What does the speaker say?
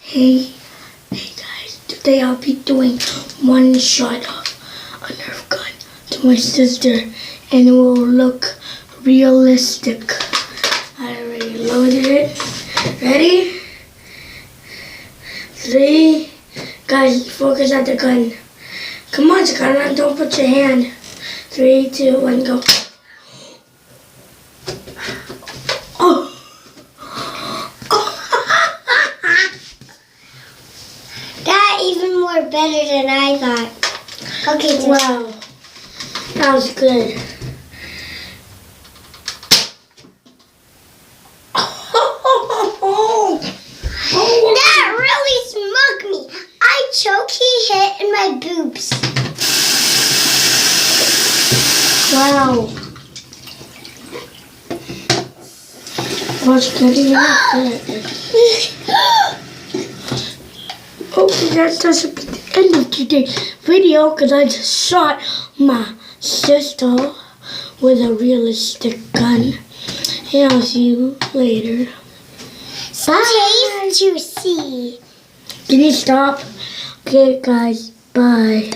Hey guys, today I'll be doing one shot of a Nerf gun to my sister and it will look realistic. I already loaded it. Ready? 3. Guys, focus at the gun. Come on, Sakana, don't put your hand. 3, 2, 1, go. Oh! That even more better than I thought. Okay, wow. That was good. That really smoked me. I choked, he hit in my boobs. Wow. What's getting out there? Oh, that doesn't be the end of today's video because I just shot my sister with a realistic gun. And I'll see you later. Bye. Taste to see. Can you stop? Okay, guys. Bye.